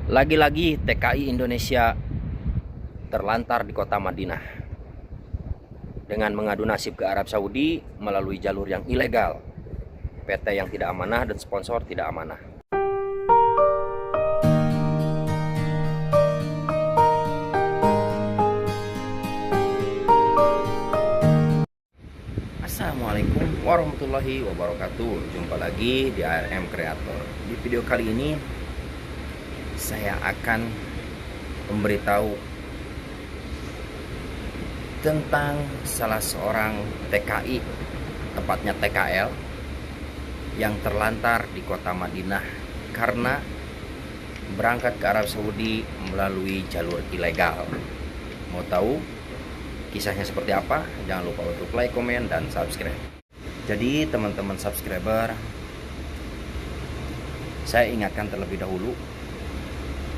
Lagi-lagi TKI Indonesia terlantar di kota Madinah dengan mengadu nasib ke Arab Saudi melalui jalur yang ilegal, PT yang tidak amanah dan sponsor tidak amanah. Assalamualaikum warahmatullahi wabarakatuh. Jumpa lagi di ARM Creator. Di video kali ini saya akan memberitahu tentang salah seorang TKI, tepatnya TKL, yang terlantar di kota Madinah karena berangkat ke Arab Saudi melalui jalur ilegal. Mau tahu kisahnya seperti apa? Jangan lupa untuk like, komen, dan subscribe. Jadi teman-teman subscriber, saya ingatkan terlebih dahulu,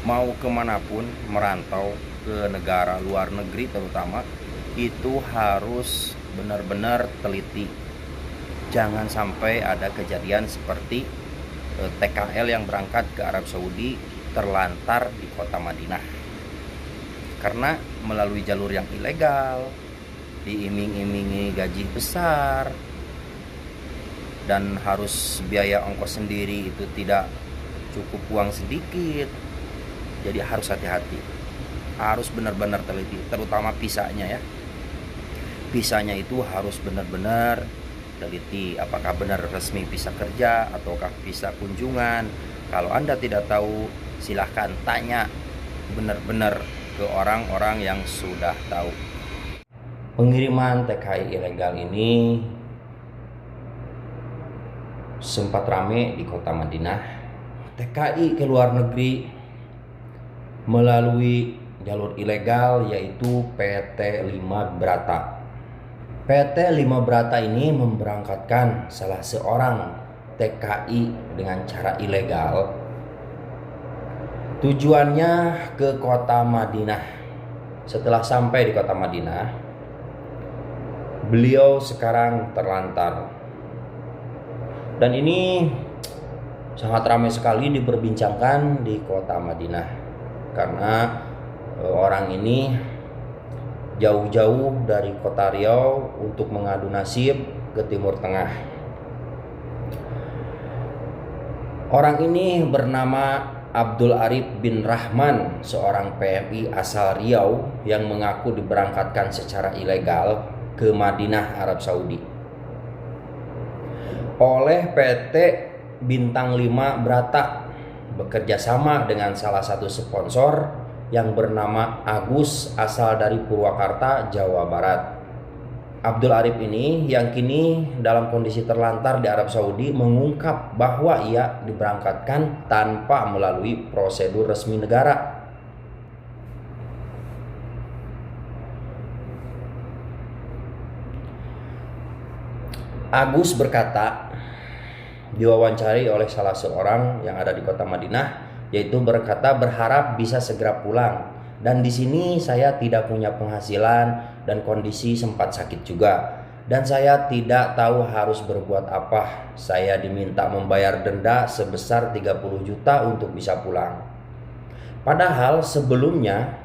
mau kemanapun merantau ke negara luar negeri terutama, itu harus benar-benar teliti. Jangan sampai ada kejadian seperti TKL yang berangkat ke Arab Saudi terlantar di kota Madinah karena melalui jalur yang ilegal, diiming-imingi gaji besar, dan harus biaya ongkos sendiri, itu tidak cukup uang sedikit. Jadi harus hati-hati, harus benar-benar teliti, terutama visanya ya. Visanya itu harus benar-benar teliti, apakah benar resmi visa kerja ataukah visa kunjungan. Kalau Anda tidak tahu, silahkan tanya benar-benar ke orang-orang yang sudah tahu. Pengiriman TKI ilegal ini sempat rame di kota Madinah. TKI ke luar negeri melalui jalur ilegal, yaitu PT Lima Brata. PT Lima Brata ini memberangkatkan salah seorang TKI dengan cara ilegal. Tujuannya ke kota Madinah. Setelah sampai di kota Madinah, beliau sekarang terlantar. Dan ini sangat ramai sekali diperbincangkan di kota Madinah karena orang ini jauh-jauh dari kota Riau untuk mengadu nasib ke Timur Tengah. Orang ini bernama Abdul Arif bin Rahman, seorang PMI asal Riau yang mengaku diberangkatkan secara ilegal ke Madinah, Arab Saudi oleh PT Bintang 5 Brata, bekerja sama dengan salah satu sponsor yang bernama Agus, asal dari Purwakarta, Jawa Barat. Abdul Arif ini yang kini dalam kondisi terlantar di Arab Saudi mengungkap bahwa ia diberangkatkan tanpa melalui prosedur resmi negara. Agus berkata, diwawancari oleh salah seorang yang ada di kota Madinah, yaitu berkata berharap bisa segera pulang, dan di sini saya tidak punya penghasilan dan kondisi sempat sakit juga, dan saya tidak tahu harus berbuat apa. Saya diminta membayar denda sebesar 30 juta untuk bisa pulang. Padahal sebelumnya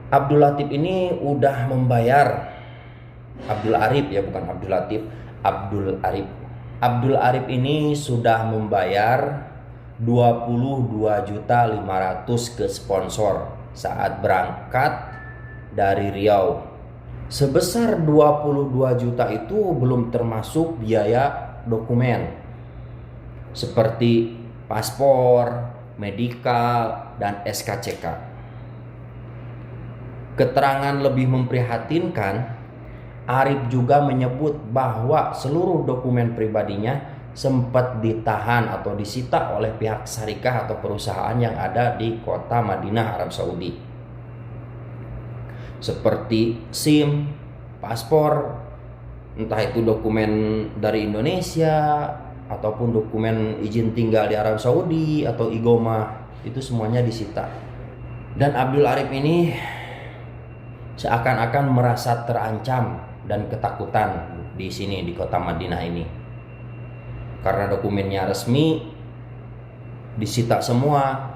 Abdul Latif ini udah membayar, Abdul Arif ya, bukan Abdul Latif, Abdul Arif. Abdul Arif ini sudah membayar 22.500.000 ke sponsor saat berangkat dari Riau. Sebesar 22 juta itu belum termasuk biaya dokumen seperti paspor, medikal, dan SKCK. Keterangan lebih memprihatinkan, Arif juga menyebut bahwa seluruh dokumen pribadinya sempat ditahan atau disita oleh pihak syarikah atau perusahaan yang ada di kota Madinah, Arab Saudi, seperti SIM, paspor, entah itu dokumen dari Indonesia ataupun dokumen izin tinggal di Arab Saudi atau Igoma, itu semuanya disita. Dan Abdul Arif ini seakan-akan merasa terancam dan ketakutan di sini di kota Madinah ini, karena dokumennya resmi disita semua,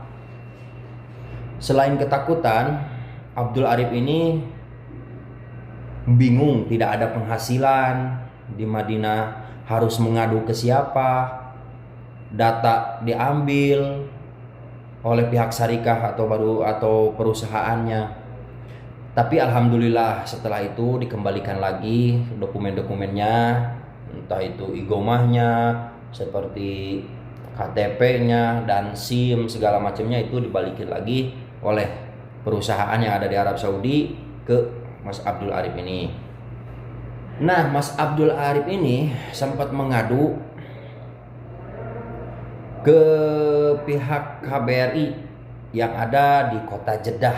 Selain ketakutan, Abdul Arif ini bingung, tidak ada penghasilan di Madinah, harus mengadu ke siapa, data diambil oleh pihak syarikah atau perusahaannya. Tapi alhamdulillah setelah itu dikembalikan lagi dokumen-dokumennya, entah itu igomahnya, seperti KTP-nya dan SIM segala macamnya, itu dibalikin lagi oleh perusahaan yang ada di Arab Saudi ke Mas Abdul Arif ini. Nah, Mas Abdul Arif ini sempat mengadu ke pihak KBRI yang ada di kota Jeddah.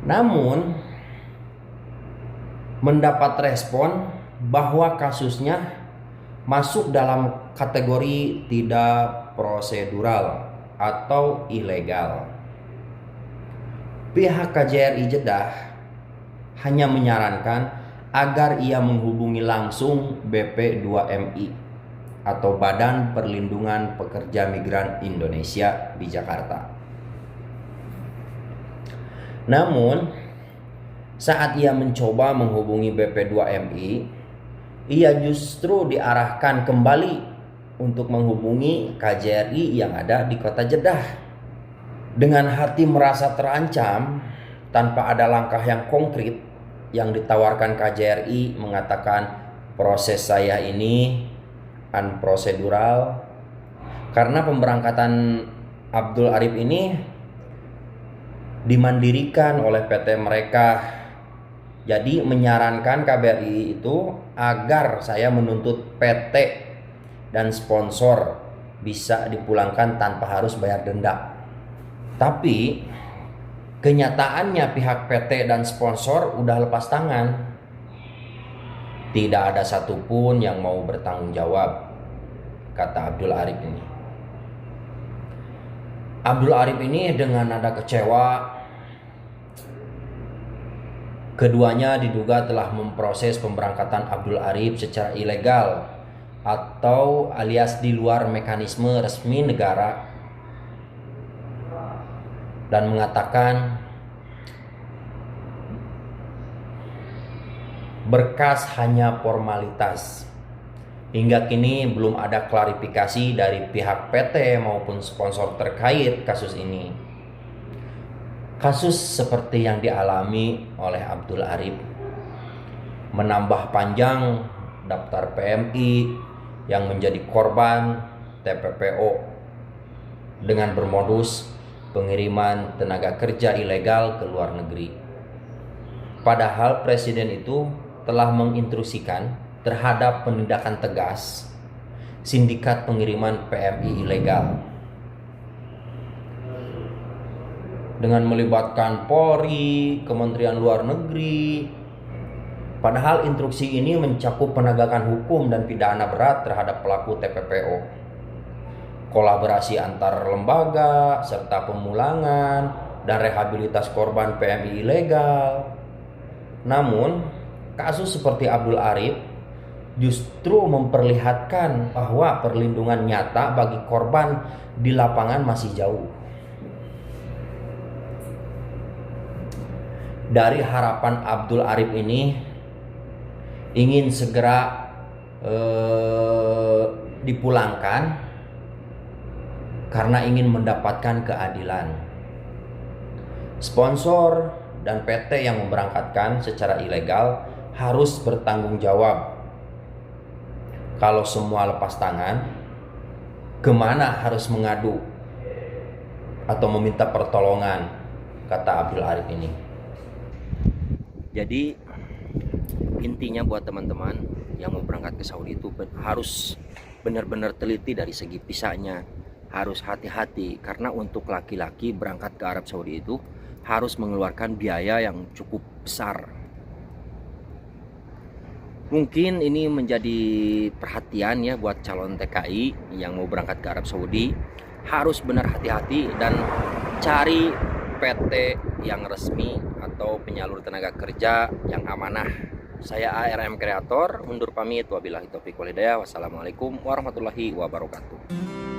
Namun mendapat respon bahwa kasusnya masuk dalam kategori tidak prosedural atau ilegal. Pihak KJRI Jeddah hanya menyarankan agar ia menghubungi langsung BP2MI atau Badan Perlindungan Pekerja Migran Indonesia di Jakarta. Namun, saat ia mencoba menghubungi BP2MI, ia justru diarahkan kembali untuk menghubungi KJRI yang ada di kota Jeddah. Dengan hati merasa terancam, tanpa ada langkah yang konkret yang ditawarkan KJRI, mengatakan proses saya ini unprosedural karena pemberangkatan Abdul Arif ini dimandirikan oleh PT mereka. Jadi menyarankan KBRI itu agar saya menuntut PT dan sponsor bisa dipulangkan tanpa harus bayar denda. Tapi kenyataannya pihak PT dan sponsor udah lepas tangan. Tidak ada satupun yang mau bertanggung jawab, kata Abdul Arif ini. Abdul Arif ini dengan nada kecewa, keduanya diduga telah memproses pemberangkatan Abdul Arif secara ilegal atau alias di luar mekanisme resmi negara, dan mengatakan berkas hanya formalitas. Hingga kini belum ada klarifikasi dari pihak PT maupun sponsor terkait kasus ini. Kasus seperti yang dialami oleh Abdul Arif menambah panjang daftar PMI yang menjadi korban TPPO dengan bermodus pengiriman tenaga kerja ilegal ke luar negeri. Padahal Presiden itu telah menginstruksikan terhadap penindakan tegas sindikat pengiriman PMI ilegal dengan melibatkan Polri, Kementerian Luar Negeri. Padahal instruksi ini mencakup penegakan hukum dan pidana berat terhadap pelaku TPPO, kolaborasi antar lembaga, serta pemulangan dan rehabilitas korban PMI ilegal. Namun, kasus seperti Abdul Arif justru memperlihatkan bahwa perlindungan nyata bagi korban di lapangan masih jauh. Dari harapan Abdul Arif ini ingin segera dipulangkan karena ingin mendapatkan keadilan. Sponsor dan PT yang memberangkatkan secara ilegal harus bertanggung jawab. Kalau semua lepas tangan, kemana harus mengadu atau meminta pertolongan, kata Abdul Arif ini. Jadi intinya buat teman-teman yang mau berangkat ke Saudi itu harus benar-benar teliti dari segi visanya. Harus hati-hati karena untuk laki-laki berangkat ke Arab Saudi itu harus mengeluarkan biaya yang cukup besar. Mungkin ini menjadi perhatian ya buat calon TKI yang mau berangkat ke Arab Saudi. Harus benar hati-hati dan cari PT yang resmi atau penyalur tenaga kerja yang amanah. Saya ARM Kreator, undur pamit. Wabillahi taufiq wal hidayah. Wassalamualaikum warahmatullahi wabarakatuh.